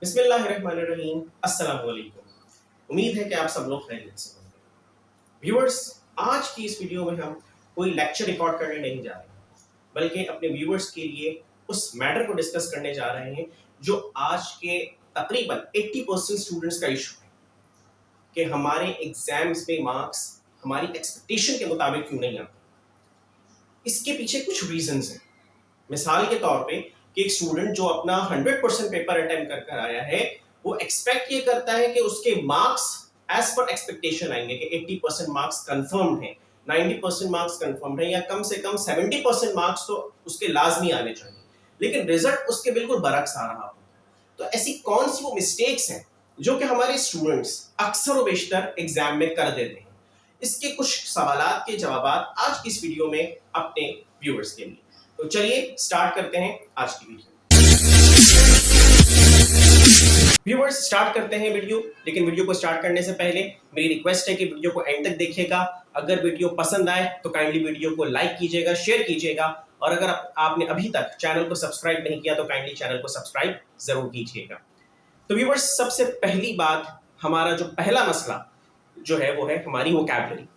बिस्मिल्लाहिर्रहमानिर्रहीम। अस्सलाम वालेकुम। उम्मीद है कि आप सब लोग खैरियत से होंगे। व्यूअर्स, आज की इस वीडियो में हम कोई लेक्चर रिकॉर्ड करने नहीं जा रहे, बल्कि अपने व्यूअर्स के लिए उस मैटर को डिस्कस करने जा रहे हैं जो आज के तकरीबन 80% स्टूडेंट्स का इशू है कि हमारे एग्जाम्स में मार्क्स हमारी एक्सपेक्टेशन के मुताबिक क्यों नहीं आते। इसके पीछे कुछ रीजंस हैं। मिसाल के तौर पे कि एक स्टूडेंट जो अपना 100% पेपर अटेम्प्ट कर कर आया है, वो एक्सपेक्ट ये करता है कि उसके मार्क्स एज पर एक्सपेक्टेशन आएंगे कि 80% मार्क्स कंफर्म्ड हैं, 90% मार्क्स कंफर्म्ड हैं, या कम से कम 70% मार्क्स तो उसके लाजमी आने चाहिए, लेकिन रिजल्ट उसके बिल्कुल बरक्स आ रहा हो। तो ऐसी कौन सी वो मिस्टेक्स हैं जो कि हमारे स्टूडेंट्स अक्सर व बेशतर एग्जाम में कर देते हैं? इसके कुछ सवालात के जवाब आज की इस वीडियो में अपने व्यूअर्स के लिए। तो चलिए स्टार्ट करते हैं आज की वीडियो। व्यूअर्स, स्टार्ट करते हैं वीडियो, लेकिन वीडियो को स्टार्ट करने से पहले मेरी रिक्वेस्ट है कि वीडियो को एंड तक देखिएगा। अगर वीडियो पसंद आए तो काइंडली वीडियो को लाइक कीजिएगा, शेयर कीजिएगा, और अगर आपने अभी तक चैनल को सब्सक्राइब नहीं किया तो काइंडली चैनल को सब्सक्राइब जरूर कीजिएगा। तो व्यूअर्स, सबसे पहली बात, हमारा जो पहला मसला जो है वो है हमारी वोकैबुलरी।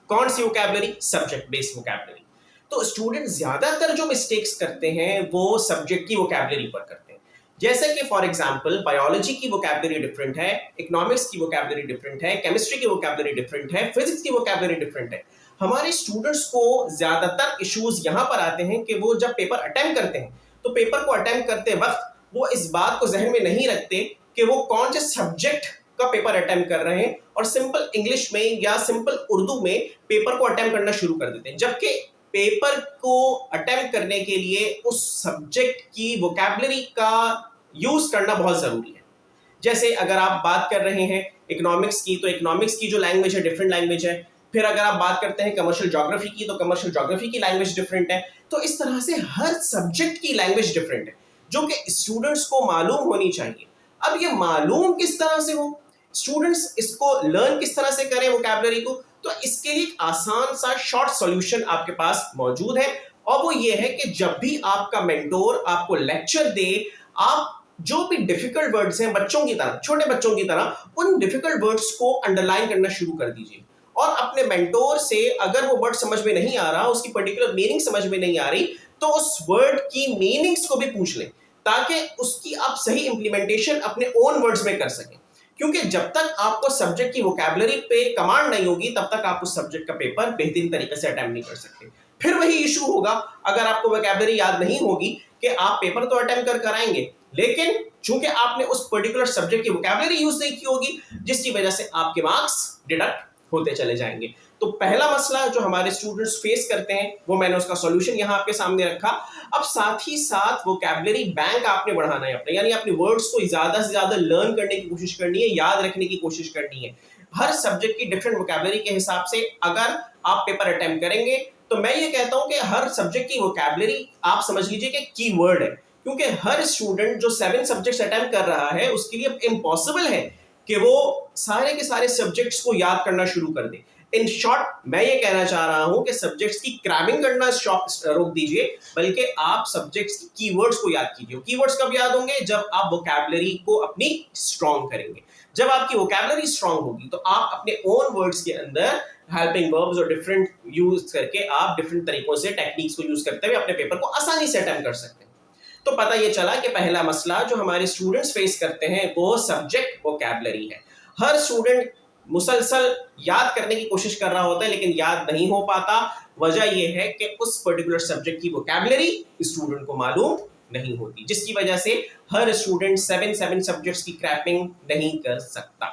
कौन सी वोकैबुलरी? Subject based vocabulary. तो स्टूडेंट ज्यादातर जो मिस्टेक्स करते हैं वो सब्जेक्ट की वोकैबुलरी पर करते हैं। जैसे कि फॉर एग्जांपल बायोलॉजी की वोकैबुलरी डिफरेंट है, इकोनॉमिक्स की वोकैबुलरी डिफरेंट है, केमिस्ट्री की वोकैबुलरी डिफरेंट है, फिजिक्स की वोकैबुलरी डिफरेंट है। हमारे स्टूडेंट्स को ज्यादातर इश्यूज यहां पर आते हैं कि वो जब पेपर अटेम्प्ट करते हैं तो पेपर को अटेम्प्ट करते वक्त वो इस बात को जहन में नहीं रखते कि वो कौन से सब्जेक्ट का पेपर अटेम्प्ट कर रहे हैं, और सिंपल इंग्लिश में या सिंपल उर्दू में पेपर को अटेम्प्ट करना शुरू कर देते हैं, जबकि पेपर को अटेम्प्ट करने के लिए उस सब्जेक्ट की वोकैबुलरी का यूज करना बहुत जरूरी है। जैसे अगर आप बात कर रहे हैं इकोनॉमिक्स की, तो इकोनॉमिक्स की जो लैंग्वेज है डिफरेंट लैंग्वेज है। फिर अगर आप बात करते हैं कमर्शियल ज्योग्राफी की, तो कमर्शियल ज्योग्राफी की लैंग्वेज डिफरेंट है। तो इस तरह से हर सब्जेक्ट की लैंग्वेज डिफरेंट है, जो कि स्टूडेंट्स को मालूम होनी चाहिए। अब ये मालूम किस तरह से हो, स्टूडेंट्स इसको लर्न किस तरह से करें वोकैबुलरी को, तो इसके लिए आसान सा शॉर्ट सॉल्यूशन आपके पास मौजूद है, और वो ये है कि जब भी आपका मेंटोर आपको लेक्चर दे, आप जो भी डिफिकल्ट वर्ड्स हैं, बच्चों की तरह, छोटे बच्चों की तरह, उन डिफिकल्ट वर्ड्स को अंडरलाइन करना शुरू कर दीजिए। और अपने मेंटोर से अगर वो वर्ड समझ में नहीं आ रहा, उसकी पर्टिकुलर मीनिंग समझ में नहीं आ रही, तो उस वर्ड की मीनिंग्स को भी पूछ लें, ताकि उसकी आप सही इंप्लीमेंटेशन अपने ओन वर्ड्स में कर सकें। क्योंकि जब तक आपको सब्जेक्ट की वोकैबुलरी पे कमांड नहीं होगी, तब तक आप उस सब्जेक्ट का पेपर बेहतरीन तरीके से अटेम्प्ट नहीं कर सकते। फिर वही इशू होगा, अगर आपको वोकैबुलरी याद नहीं होगी कि आप पेपर तो अटेम्प्ट कर कराएंगे, लेकिन चूंकि आपने उस पर्टिकुलर सब्जेक्ट की वोकैबुलरी यूज नहीं की होगी, जिसकी वजह से आपके मार्क्स डिडक्ट होते चले जाएंगे। तो पहला मसला जो हमारे स्टूडेंट्स फेस करते हैं, वो मैंने उसका सॉल्यूशन यहां आपके सामने रखा। अब साथ ही साथ वोकैबुलरी बैंक आपने बढ़ाना है अपने, यानी अपने वर्ड्स को ज्यादा से ज्यादा लर्न करने की कोशिश करनी है, याद रखने की कोशिश करनी है। हर सब्जेक्ट की डिफरेंट वोकैबुलरी के हिसाब से अगर आप पेपर अटेम्प्ट करेंगे, तो मैं ये कहता हूं कि हर सब्जेक्ट की वोकैबुलरी आप समझ लीजिए कि कीवर्ड है, क्योंकि हर स्टूडेंट जो 7 सब्जेक्ट्स अटेम्प्ट कर रहा है, उसके लिए इम्पॉसिबल है कि वो सारे के सारे सब्जेक्ट्स को याद करना शुरू कर दे। इन शॉर्ट, मैं ये कहना चाह रहा हूं कि सब्जेक्ट्स की क्रैबिंग करना रोक दीजिए, बल्कि आप सब्जेक्ट्स की कीवर्ड्स को याद कीजिए। कीवर्ड्स कब याद होंगे? जब आप वोकैबुलरी को अपनी स्ट्रॉन्ग करेंगे। जब आपकी वोकैबुलरी स्ट्रॉन्ग होगी, तो आप अपने ओन वर्ड्स के अंदर हेल्पिंग वर्ब्स और डिफरेंट यूज करके आप डिफरेंट तरीकों से टेक्निक्स को यूज करते हुए अपने पेपर को आसानी से अटेम्प्ट कर सकते हैं। तो पता ये चला कि पहला मसला जो हमारे स्टूडेंट्स फेस करते हैं वो सब्जेक्ट वोकैबुलरी है। हर स्टूडेंट मुसलसल याद करने की कोशिश कर रहा होता है, लेकिन याद नहीं हो पाता। वजह यह है कि उस पर्टिकुलर सब्जेक्ट की वोकैबुलरी स्टूडेंट को मालूम नहीं होती, जिसकी वजह से हर स्टूडेंट 7 सब्जेक्ट्स की क्रैपिंग नहीं कर सकता।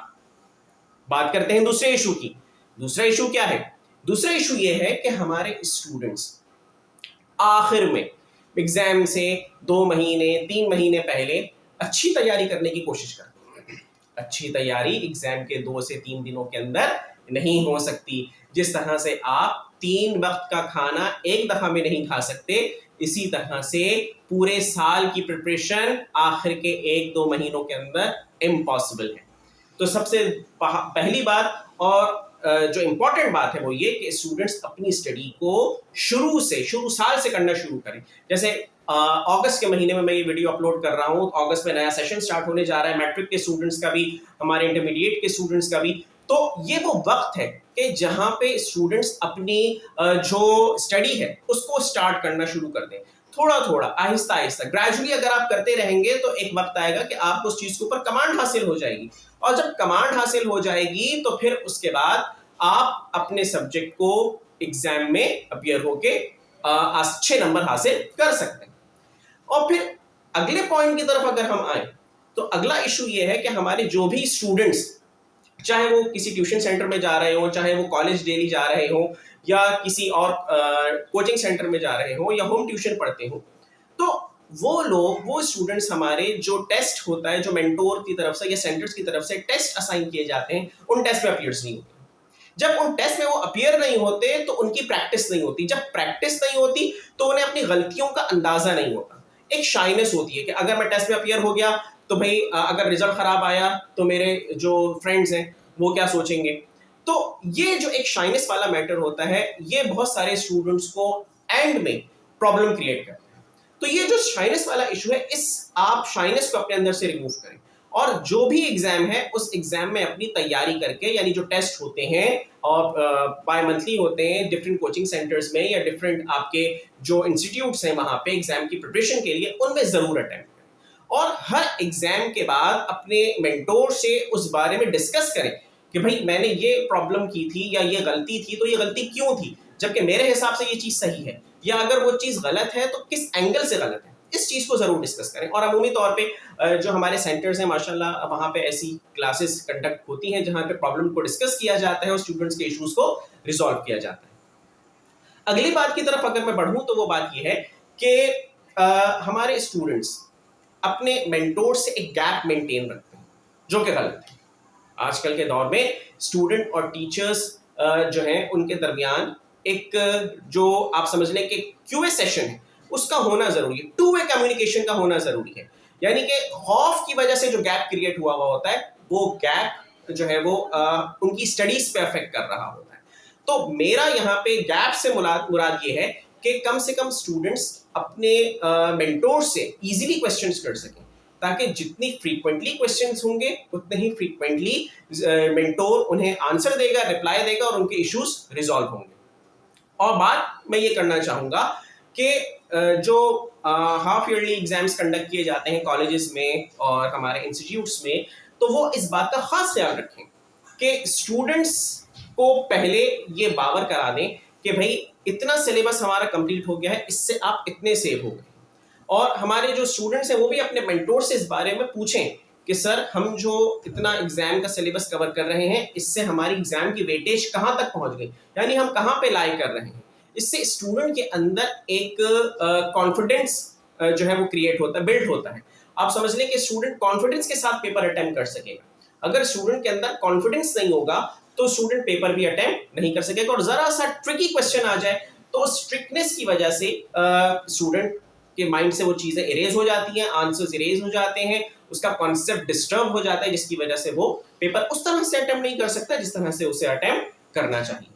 बात करते हैं दूसरे इशू की। दूसरा इशू क्या है? दूसरा इशू यह है कि हमारे स्टूडेंट्स आखिर में एग्जाम से 2 महीने 3 महीने पहले अच्छी तैयारी करने की कोशिश करते हैं। अच्छी तैयारी एग्जाम के 2 से 3 दिनों के अंदर नहीं हो सकती। जिस तरह से आप 3 वक्त का खाना एक दफा में नहीं खा सकते, इसी तरह से पूरे साल की प्रिपरेशन आखिर के 1-2 महीनों के अंदर इम्पॉसिबल है। तो सबसे पहली बात, और जो इम्पोर्टेंट बात है वो ये कि स्टूडेंट्स अपनी स्टडी को शुरू साल से करना शुरू करें। जैसे अगस्त के महीने में मैं ये वीडियो अपलोड कर रहा हूँ, अगस्त में नया सेशन स्टार्ट होने जा रहा है, मैट्रिक के स्टूडेंट्स का भी, हमारे इंटरमीडिएट के स्टूडेंट्स का भी। तो ये वो वक्त है कि जहाँ पे स्टूडेंट्स अपनी जो स्टडी है उसको स्टार्ट करना शुरू कर दें, थोड़ा थोड़ा, आहिस्ता आहिस्ता, ग्रेजुअली अगर आप करते रहेंगे तो एक वक्त आएगा कि आपको उस चीज के ऊपर कमांड हासिल हो जाएगी, और जब कमांड हासिल हो जाएगी तो फिर उसके बाद आप अपने सब्जेक्ट को एग्जाम में अपीयर होके अच्छे नंबर हासिल कर सकते हैं। और फिर अगले पॉइंट की तरफ अगर हम आए तो अगला इशू ये है कि हमारे जो भी स्टूडेंट्स, चाहे वो किसी ट्यूशन सेंटर में जा रहे हो, चाहे वो कॉलेज डेली जा रहे हो, या किसी और कोचिंग सेंटर में जा रहे हो, या होम ट्यूशन पढ़ते हो, तो वो स्टूडेंट्स हमारे, जो टेस्ट होता है, जो मेंटोर की तरफ से या सेंटर्स की तरफ से टेस्ट असाइन किए जाते हैं, उन टेस्ट में अपीयर्स नहीं होते। जब उन टेस्ट में वो अपीयर नहीं होते तो उनकी प्रैक्टिस नहीं होती, जब प्रैक्टिस नहीं होती तो उन्हें अपनी गलतियों का अंदाजा नहीं होता। एक शाइनेस होती है कि अगर मैं टेस्ट में अपीयर हो गया तो भाई अगर रिजल्ट खराब आया तो मेरे जो फ्रेंड्स हैं वो क्या सोचेंगे। तो ये जो एक शाइनेस वाला मैटर होता है, ये बहुत सारे स्टूडेंट्स को एंड में प्रॉब्लम क्रिएट करता है। तो ये जो शाइनेस वाला इशू है, आप शाइनेस को अपने अंदर से रिमूव करें, और जो भी एग्जाम है उस एग्जाम में अपनी तैयारी करके, यानी जो टेस्ट होते हैं और बाय मंथली होते हैं डिफरेंट कोचिंग सेंटर्स में या डिफरेंट आपके जो इंस्टीट्यूट्स हैं वहां पे एग्जाम की प्रिपरेशन के लिए, उनमें जरूर अटेम्प्ट करें। और हर एग्जाम के बाद अपने मेंटोर से उस बारे में डिस्कस करें कि भाई मैंने ये प्रॉब्लम की थी या ये गलती थी, तो ये गलती क्यों थी, जबकि मेरे हिसाब से ये चीज सही है, या अगर वो चीज गलत है तो किस एंगल से गलत है। इस चीज को जरूर डिस्कस करें। और अमूमी तौर पे जो हमारे सेंटर्स हैं माशाल्लाह, वहां पे ऐसी क्लासेस कंडक्ट होती हैं जहां पे प्रॉब्लम को डिस्कस किया जाता है और स्टूडेंट्स के इश्यूज को रिजॉल्व किया जाता है। अगली बात की तरफ अगर मैं बढ़ूं तो वो बात ये है कि हमारे स्टूडेंट्स अपने मेंटोर से एक गैप मेंटेन रखते हैं, जो कि गलत है। आजकल के दौर में स्टूडेंट और टीचर्स जो हैं उनके दरमियान एक, जो आप समझ लें कि क्यूए सेशन है, उसका होना जरूरी है, टू वे कम्युनिकेशन का होना जरूरी है। यानी कि खौफ की वजह से जो गैप क्रिएट हुआ होता है, वो गैप जो है वो उनकी स्टडीज पे अफेक्ट कर रहा होता है। तो मेरा यहाँ पे गैप से मुराद ये है कि कम से कम स्टूडेंट्स अपने मेंटोर से इजीली क्वेश्चंस कर सकें, ताकि जितनी फ्रीक्वेंटली क्वेश्चंस होंगे उतने ही फ्रीक्वेंटली मेंटोर उन्हें आंसर देगा, रिप्लाई देगा, और उनके इश्यूज रिजॉल्व होंगे। और बात मैं ये करना चाहूँगा कि जो हाफ ईयरली एग्जाम्स कंडक्ट किए जाते हैं कॉलेजेस में और हमारे इंस्टीट्यूट्स में, तो वो इस बात का खास ख्याल रखें कि स्टूडेंट्स को पहले ये बावर करा दें कि भाई इतना सिलेबस हमारा कंप्लीट हो गया है, इससे आप इतने सेव हो गए। और हमारे जो स्टूडेंट्स हैं वो भी अपने मेंटोर से इस बारे में पूछें कि सर हम जो इतना एग्जाम का सिलेबस कवर कर रहे हैं, इससे हमारी एग्जाम की वेटेज कहाँ तक पहुँच गई, यानी हम कहाँ पे लाई कर रहे हैं। इससे स्टूडेंट के अंदर एक कॉन्फिडेंस जो है वो क्रिएट होता है, बिल्ड होता है। आप समझ लें कि स्टूडेंट कॉन्फिडेंस के साथ पेपर अटेम्प्ट कर सकेगा। अगर स्टूडेंट के अंदर कॉन्फिडेंस नहीं होगा तो स्टूडेंट पेपर भी अटेम्प्ट नहीं कर सकेगा, और जरा सा ट्रिकी क्वेश्चन आ जाए तो स्ट्रिक्टनेस की वजह से स्टूडेंट के माइंड से वो चीजें इरेज हो जाती हैं, आंसर्स इरेज हो जाते हैं, उसका कॉन्सेप्ट डिस्टर्ब हो जाता है, जिसकी वजह से वो पेपर उस तरह से अटेम्प्ट नहीं कर सकता जिस तरह से उसे अटेम्प्ट करना चाहिए।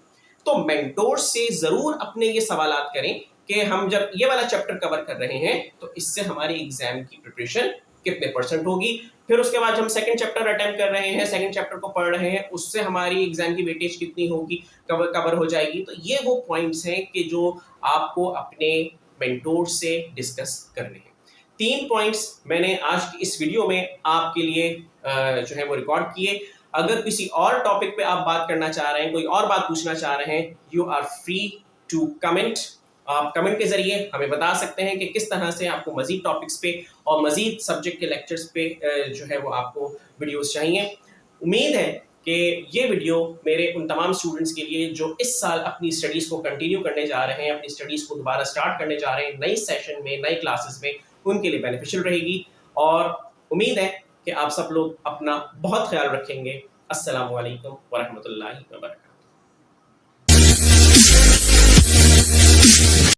तो मेंटोर से जरूर अपने ये सवालात करें कि हम जब ये वाला चैप्टर कवर कर रहे हैं तो इससे हमारी एग्जाम की प्रिपरेशन कितने परसेंट होगी, फिर उसके बाद हम सेकंड चैप्टर अटेम्प्ट कर रहे हैं, सेकंड चैप्टर को पढ़ रहे हैं, उससे हमारी एग्जाम की वेटेज कितनी होगी, कवर हो जाएगी। तो ये वो पॉइंट्स हैं कि जो आपको अपने मेंटोर से डिस्कस करने हैं। 3 पॉइंट्स मैंने आज की इस वीडियो में आपके लिए जो है वो रिकॉर्ड किए। अगर किसी और टॉपिक पे आप बात करना चाह रहे हैं, कोई और बात पूछना चाह रहे हैं, you are free to comment. आप कमेंट के जरिए हमें बता सकते हैं कि किस तरह से आपको मजीद टॉपिक्स पे और मजीद सब्जेक्ट के लेक्चर्स पे जो है वो आपको वीडियोस चाहिए। उम्मीद है कि ये वीडियो मेरे उन तमाम स्टूडेंट्स के लिए जो इस साल अपनी स्टडीज़ को कंटिन्यू करने जा रहे हैं, अपनी स्टडीज़ को दोबारा स्टार्ट करने जा रहे हैं नई सेशन में, नई क्लासेस में, उनके लिए बेनिफिशियल रहेगी। और उम्मीद है कि आप सब लोग अपना बहुत ख्याल रखेंगे। अस्सलामु अलैकुम वरहमतुल्लाहि वबरकातुहू।